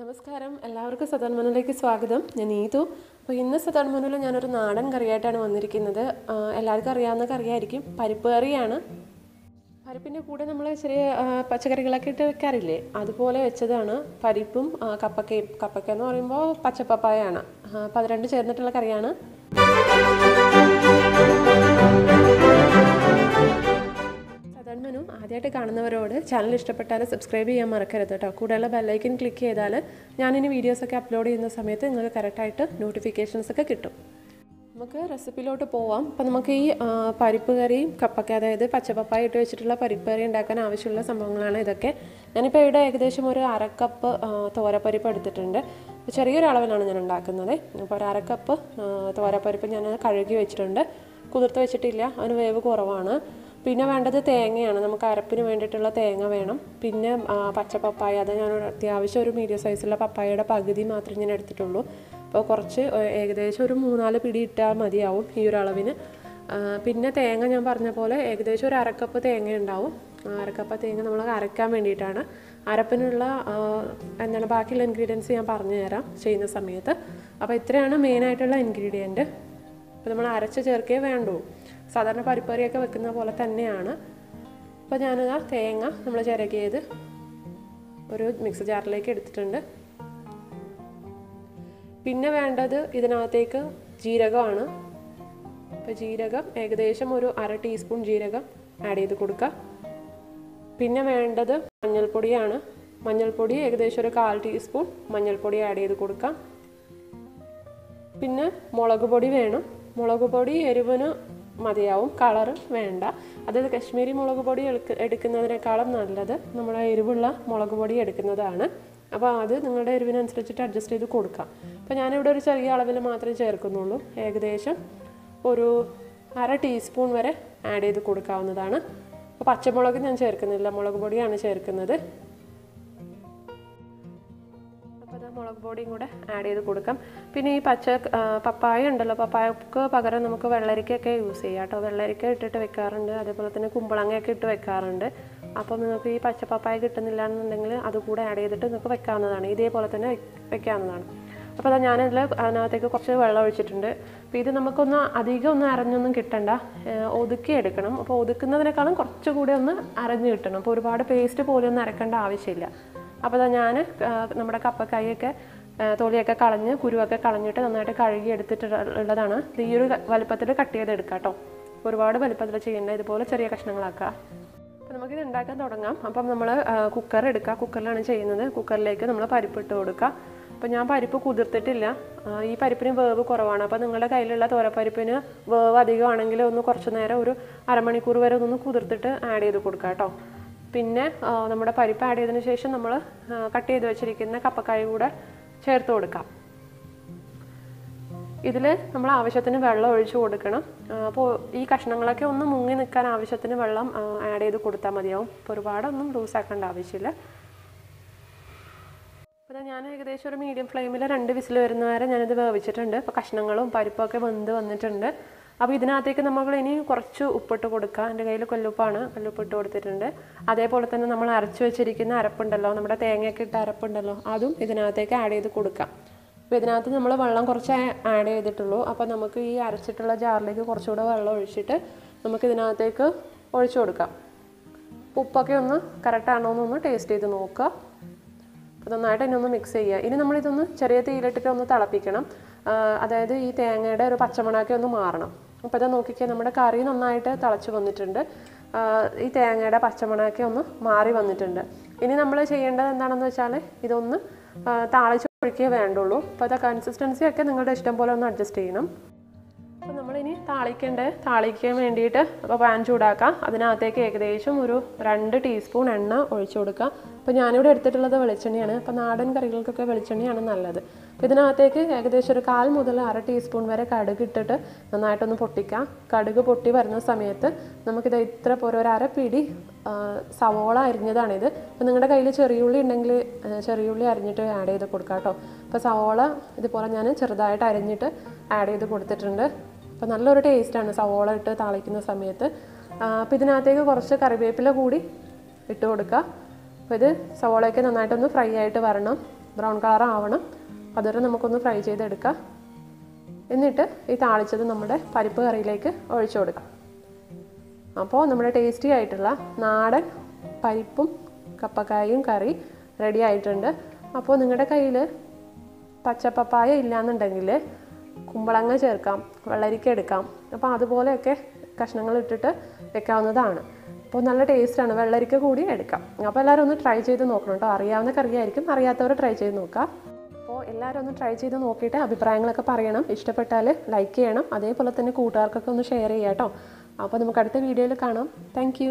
നമസ്കാരം, എല്ലാവർക്കും സദാൻ മെനുവിലേക്ക് സ്വാഗതം. ഞാൻ നീതു. അപ്പോൾ ഇന്ന് സദാൻ മെനുവിൽ ഞാനൊരു നാടൻ കറിയായിട്ടാണ് വന്നിരിക്കുന്നത്. എല്ലാവർക്കും അറിയാവുന്ന കറിയായിരിക്കും. പരിപ്പ് കറിയാണ്. പരിപ്പിൻ്റെ കൂടെ നമ്മൾ ചെറിയ പച്ചക്കറികളൊക്കെ ഇട്ട് വെക്കാറില്ലേ, അതുപോലെ വെച്ചതാണ്. പരിപ്പും കപ്പക്കയും. കപ്പക്ക എന്ന് പറയുമ്പോൾ പച്ചപ്പപ്പായാണ്. അപ്പോൾ അത് രണ്ട് ചേർന്നിട്ടുള്ള കറിയാണ്. മെനു ആദ്യമായിട്ട് കാണുന്നവരോട് ചാനൽ ഇഷ്ടപ്പെട്ടാൽ സബ്സ്ക്രൈബ് ചെയ്യാൻ മറക്കരുത് കേട്ടോ. കൂടെയുള്ള ബെല്ലൈക്കൻ ക്ലിക്ക് ചെയ്താൽ ഞാനിനി വീഡിയോസൊക്കെ അപ്ലോഡ് ചെയ്യുന്ന സമയത്ത് നിങ്ങൾക്ക് കറക്റ്റായിട്ട് നോട്ടിഫിക്കേഷൻസൊക്കെ കിട്ടും. നമുക്ക് റെസിപ്പിയിലോട്ട് പോവാം. അപ്പോൾ നമുക്ക് ഈ പരിപ്പ് കറിയും കപ്പക്ക, അതായത് പച്ചപ്പപ്പായ ഇട്ട് വെച്ചിട്ടുള്ള പരിപ്പ് കറി ഉണ്ടാക്കാൻ ആവശ്യമുള്ള സംഭവങ്ങളാണ് ഇതൊക്കെ. ഞാനിപ്പോൾ ഇവിടെ ഏകദേശം ഒരു അരക്കപ്പ് തോരപ്പരിപ്പ് എടുത്തിട്ടുണ്ട്. ചെറിയൊരു അളവിലാണ് ഞാൻ ഉണ്ടാക്കുന്നത്. അപ്പോൾ ഒരു അരക്കപ്പ് തോരപ്പരിപ്പ് ഞാൻ കഴുകി വെച്ചിട്ടുണ്ട്. കുതിർത്ത് വെച്ചിട്ടില്ല, അതിന് വേവ് കുറവാണ്. പിന്നെ വേണ്ടത് തേങ്ങയാണ്. നമുക്ക് അരപ്പിന് വേണ്ടിയിട്ടുള്ള തേങ്ങ വേണം. പിന്നെ പച്ചപ്പപ്പായ, അത് ഞാൻ അത്യാവശ്യം ഒരു മീഡിയം സൈസുള്ള പപ്പായയുടെ പകുതി മാത്രമേ ഞാൻ എടുത്തിട്ടുള്ളൂ. അപ്പോൾ കുറച്ച് ഏകദേശം ഒരു 3-4 പിടി ഇട്ടാൽ മതിയാവും ഈ ഒരു അളവിന്. പിന്നെ തേങ്ങ ഞാൻ പറഞ്ഞ പോലെ ഏകദേശം ഒരു അരക്കപ്പ് തേങ്ങ ഉണ്ടാവും. അരക്കപ്പ് തേങ്ങ നമ്മൾ അരയ്ക്കാൻ വേണ്ടിയിട്ടാണ്. അരപ്പിനുള്ള ബാക്കിയുള്ള ഇൻഗ്രീഡിയൻസ് ഞാൻ പറഞ്ഞു തരാം ചെയ്യുന്ന സമയത്ത്. അപ്പോൾ ഇത്രയാണ് മെയിനായിട്ടുള്ള ഇൻഗ്രീഡിയൻറ്റ്. അപ്പോൾ നമ്മൾ അരച്ച് ചേർക്കേ വേണ്ടൂ. സാധാരണ പരിപ്പറിയൊക്കെ വെക്കുന്ന പോലെ തന്നെയാണ്. അപ്പോൾ ഞാനത് തേങ്ങ നമ്മൾ ചിരകിയത് ഒരു മിക്സി ജാറിലേക്ക് എടുത്തിട്ടുണ്ട്. പിന്നെ വേണ്ടത് ഇതിനകത്തേക്ക് ജീരകമാണ്. അപ്പോൾ ജീരകം ഏകദേശം ഒരു 1/2 ടീസ്പൂൺ ജീരകം ആഡ് ചെയ്ത് കൊടുക്കുക. പിന്നെ വേണ്ടത് മഞ്ഞൾപ്പൊടിയാണ്. മഞ്ഞൾപ്പൊടി ഏകദേശം ഒരു 1/4 ടീസ്പൂൺ മഞ്ഞൾപ്പൊടി ആഡ് ചെയ്ത് കൊടുക്കാം. പിന്നെ മുളക് പൊടി വേണം. മുളക് പൊടി എരിവിന് മതിയാവും, കളറ് വേണ്ട. അതായത് കശ്മീരി മുളക് പൊടി എടുക്കുന്നതിനേക്കാളും നല്ലത് നമ്മുടെ എരിവുള്ള മുളക് പൊടി എടുക്കുന്നതാണ്. അപ്പോൾ അത് നിങ്ങളുടെ എരിവിനനുസരിച്ചിട്ട് അഡ്ജസ്റ്റ് ചെയ്ത് കൊടുക്കാം. അപ്പോൾ ഞാനിവിടെ ഒരു ചെറിയ അളവിൽ മാത്രമേ ചേർക്കുന്നുള്ളൂ. ഏകദേശം ഒരു 1/2 ടീസ്പൂൺ വരെ ആഡ് ചെയ്ത് കൊടുക്കാവുന്നതാണ്. അപ്പോൾ പച്ചമുളക് ഞാൻ ചേർക്കുന്നില്ല, മുളക് പൊടിയാണ് ചേർക്കുന്നത്. മുളക് പൊടിയും കൂടെ ആഡ് ചെയ്ത് കൊടുക്കാം. പിന്നെ ഈ പപ്പായ ഉണ്ടല്ലോ, പപ്പായക്ക് പകരം നമുക്ക് വെള്ളരിക്കയൊക്കെ യൂസ് ചെയ്യാം കേട്ടോ. വെള്ളരിക്ക ഇട്ടിട്ട് വെക്കാറുണ്ട്, അതേപോലെ തന്നെ കുമ്പളങ്ങയൊക്കെ ഇട്ട് വെക്കാറുണ്ട്. അപ്പോൾ നിങ്ങൾക്ക് ഈ പച്ചപ്പപ്പായ കിട്ടുന്നില്ല എന്നുണ്ടെങ്കിൽ അതുകൂടെ ആഡ് ചെയ്തിട്ട് നിങ്ങൾക്ക് വെക്കാവുന്നതാണ്. ഇതേപോലെ തന്നെ വെക്കാവുന്നതാണ്. അപ്പോൾ അതിനകത്തേക്ക് കുറച്ച് വെള്ളം ഒഴിച്ചിട്ടുണ്ട്. അപ്പോൾ ഇത് നമുക്കൊന്ന് അധികം ഒന്നും അരഞ്ഞൊന്നും കിട്ടണ്ട, ഒതുക്കി എടുക്കണം. അപ്പോൾ ഒതുക്കുന്നതിനേക്കാളും കുറച്ചുകൂടി ഒന്ന് അരഞ്ഞ് കിട്ടണം. അപ്പോൾ ഒരുപാട് പേസ്റ്റ് പോലെ ഒന്നും അരക്കേണ്ട ആവശ്യമില്ല. അപ്പോൾ ഞാൻ നമ്മുടെ കപ്പക്കായൊക്കെ തൊലിയൊക്കെ കളഞ്ഞ് കുരുവൊക്കെ കളഞ്ഞിട്ട് നന്നായിട്ട് കഴുകി എടുത്തിട്ടുള്ളതാണ്. ഈ ഒരു വലുപ്പത്തിൽ കട്ട് ചെയ്തെടുക്കാം കേട്ടോ. ഒരുപാട് വലുപ്പത്തിൽ ചെയ്യേണ്ട, ഇതുപോലെ ചെറിയ കഷ്ണങ്ങളാക്കുക. അപ്പോൾ നമുക്കിത് ഉണ്ടാക്കാൻ തുടങ്ങാം. അപ്പം നമ്മൾ കുക്കർ എടുക്കുക. കുക്കറിലാണ് ചെയ്യുന്നത്. കുക്കറിലേക്ക് നമ്മൾ പരിപ്പിട്ട് കൊടുക്കുക. അപ്പോൾ ഞാൻ പരിപ്പ് കുതിർത്തിട്ടില്ല. ഈ പരിപ്പിന് വേവ് കുറവാണ്. അപ്പോൾ നിങ്ങളുടെ കയ്യിലുള്ള തോരപ്പരിപ്പിന് വേവ് അധികമാണെങ്കിൽ ഒന്ന് കുറച്ച് നേരം ഒരു അരമണിക്കൂർ വരെ ഒന്ന് കുതിർത്തിട്ട് ആഡ് ചെയ്ത് കൊടുക്കുക കേട്ടോ. പിന്നെ നമ്മുടെ പരിപ്പ് ആഡ് ചെയ്തതിന് ശേഷം നമ്മൾ കട്ട് ചെയ്ത് വെച്ചിരിക്കുന്ന കപ്പക്കായ കൂടെ ചേർത്ത് കൊടുക്കാം. ഇതിൽ നമ്മൾ ആവശ്യത്തിന് വെള്ളം ഒഴിച്ച് കൊടുക്കണം. അപ്പോൾ ഈ കഷ്ണങ്ങളൊക്കെ ഒന്ന് മുങ്ങി നിൽക്കാൻ ആവശ്യത്തിന് വെള്ളം ആഡ് ചെയ്ത് കൊടുത്താൽ മതിയാവും. അപ്പോൾ ഒരുപാടൊന്നും ലൂസാക്കേണ്ട ആവശ്യമില്ല. അപ്പോൾ ഞാൻ ഏകദേശം ഒരു മീഡിയം ഫ്ലെയിമിൽ 2 വിസിൽ വരുന്ന വരെ ഞാനിത് വേവിച്ചിട്ടുണ്ട്. അപ്പോൾ കഷ്ണങ്ങളും പരിപ്പൊക്കെ വെന്ത് വന്നിട്ടുണ്ട്. അപ്പോൾ ഇതിനകത്തേക്ക് നമ്മൾ ഇനി കുറച്ച് ഉപ്പിട്ട് കൊടുക്കുക. എൻ്റെ കയ്യിൽ കല്ലുപ്പാണ്, കല്ലുപ്പിട്ട് കൊടുത്തിട്ടുണ്ട്. അതേപോലെ തന്നെ നമ്മൾ അരച്ച് വെച്ചിരിക്കുന്ന അരപ്പുണ്ടല്ലോ, നമ്മുടെ തേങ്ങയൊക്കെ ഇട്ട അരപ്പുണ്ടല്ലോ, അതും ഇതിനകത്തേക്ക് ആഡ് ചെയ്ത് കൊടുക്കാം. അപ്പോൾ ഇതിനകത്ത് നമ്മൾ വെള്ളം കുറച്ച് ആഡ് ചെയ്തിട്ടുള്ളൂ. അപ്പോൾ നമുക്ക് ഈ അരച്ചിട്ടുള്ള ജാറിലേക്ക് കുറച്ചുകൂടെ വെള്ളം ഒഴിച്ചിട്ട് നമുക്ക് ഇതിനകത്തേക്ക് ഒഴിച്ചു കൊടുക്കാം. ഉപ്പൊക്കെ ഒന്ന് കറക്റ്റാണോ എന്നൊന്ന് ടേസ്റ്റ് ചെയ്ത് നോക്കുക. അപ്പോൾ നന്നായിട്ട് ഇതിനൊന്ന് മിക്സ് ചെയ്യുക. ഇനി നമ്മളിതൊന്ന് ചെറിയ തീയിലിട്ടിട്ട് ഒന്ന് തിളപ്പിക്കണം. അതായത് ഈ തേങ്ങയുടെ ഒരു പച്ചമണമൊക്കെ ഒന്ന് മാറണം. അപ്പോൾ ഇത് നോക്കിക്കാൻ നമ്മുടെ കറി നന്നായിട്ട് തിളച്ച് വന്നിട്ടുണ്ട്. ഈ തേങ്ങയുടെ പച്ചമണമൊക്കെ ഒന്ന് മാറി വന്നിട്ടുണ്ട്. ഇനി നമ്മൾ ചെയ്യേണ്ടത് എന്താണെന്ന് വെച്ചാൽ ഇതൊന്ന് താളിച്ച് ഒഴിക്കേ വേണ്ടുള്ളൂ. അപ്പോൾ അത് കൺസിസ്റ്റൻസിയൊക്കെ നിങ്ങളുടെ ഇഷ്ടം പോലെ ഒന്ന് അഡ്ജസ്റ്റ് ചെയ്യണം. അപ്പോൾ നമ്മളിനി താളിക്കാൻ വേണ്ടിയിട്ട് അപ്പോൾ പാൻ ചൂടാക്കാം. അതിനകത്തേക്ക് ഏകദേശം ഒരു 2 ടീസ്പൂൺ എണ്ണ ഒഴിച്ചു കൊടുക്കാം. അപ്പോൾ ഞാനിവിടെ എടുത്തിട്ടുള്ളത് വെളിച്ചെണ്ണയാണ്. അപ്പോൾ നാടൻ കറികൾക്കൊക്കെ വെളിച്ചെണ്ണയാണ് നല്ലത്. അപ്പോൾ ഇതിനകത്തേക്ക് ഏകദേശം ഒരു 1/4 മുതൽ 1/2 ടീസ്പൂൺ വരെ കടുക് ഇട്ടിട്ട് നന്നായിട്ടൊന്ന് പൊട്ടിക്കാം. കടുക് പൊട്ടി വരുന്ന സമയത്ത് നമുക്കിത് ഇത്ര പോലെ ഒരു 1/2 പിടി സവോള അരിഞ്ഞതാണിത്. അപ്പോൾ നിങ്ങളുടെ കയ്യിൽ ചെറിയുള്ളി ഉണ്ടെങ്കിൽ ചെറിയുള്ളി അരിഞ്ഞിട്ട് ആഡ് ചെയ്ത് കൊടുക്കാം കേട്ടോ. അപ്പോൾ സവോള ഇതുപോലെ ഞാൻ ചെറുതായിട്ട് അരിഞ്ഞിട്ട് ആഡ് ചെയ്ത് കൊടുത്തിട്ടുണ്ട്. അപ്പോൾ നല്ലൊരു ടേസ്റ്റാണ് സവോള ഇട്ട് താളിക്കുന്ന സമയത്ത്. അപ്പോൾ ഇതിനകത്തേക്ക് കുറച്ച് കറിവേപ്പില കൂടി ഇട്ട് കൊടുക്കുക. അപ്പോൾ ഇത് സവോളയൊക്കെ നന്നായിട്ടൊന്ന് ഫ്രൈ ആയിട്ട് വരണം. ബ്രൗൺ കളർ ആവണം. അതുവരെ നമുക്കൊന്ന് ഫ്രൈ ചെയ്തെടുക്കാം. എന്നിട്ട് ഈ താളിച്ചത് നമ്മുടെ പരിപ്പ് കറിയിലേക്ക് ഒഴിച്ചു കൊടുക്കാം. അപ്പോൾ നമ്മുടെ ടേസ്റ്റി ആയിട്ടുള്ള നാടൻ പരിപ്പും കപ്പക്കായും കറി റെഡി ആയിട്ടുണ്ട്. അപ്പോൾ നിങ്ങളുടെ കയ്യിൽ പച്ചപ്പപ്പായ ഇല്ലയെന്നുണ്ടെങ്കിൽ കുമ്പളങ്ങ ചേർക്കാം, വെള്ളരിക്ക എടുക്കാം. അപ്പോൾ അതുപോലെയൊക്കെ കഷ്ണങ്ങൾ ഇട്ടിട്ട് വെക്കാവുന്നതാണ്. അപ്പോൾ നല്ല ടേസ്റ്റാണ്. വെള്ളരിക്ക കൂടി എടുക്കാം. അപ്പോൾ എല്ലാവരും ഒന്ന് ട്രൈ ചെയ്ത് നോക്കണം കേട്ടോ. അറിയാവുന്ന കറിയായിരിക്കും, അറിയാത്തവർ ട്രൈ ചെയ്ത് നോക്കാം. അപ്പോൾ എല്ലാവരും ഒന്ന് ട്രൈ ചെയ്ത് നോക്കിയിട്ട് അഭിപ്രായങ്ങളൊക്കെ പറയണം. ഇഷ്ടപ്പെട്ടാൽ ലൈക്ക് ചെയ്യണം. അതേപോലെ തന്നെ കൂട്ടുകാർക്കൊക്കെ ഒന്ന് ഷെയർ ചെയ്യാം കേട്ടോ. അപ്പോൾ നമുക്ക് അടുത്ത വീഡിയോയിൽ കാണാം. താങ്ക്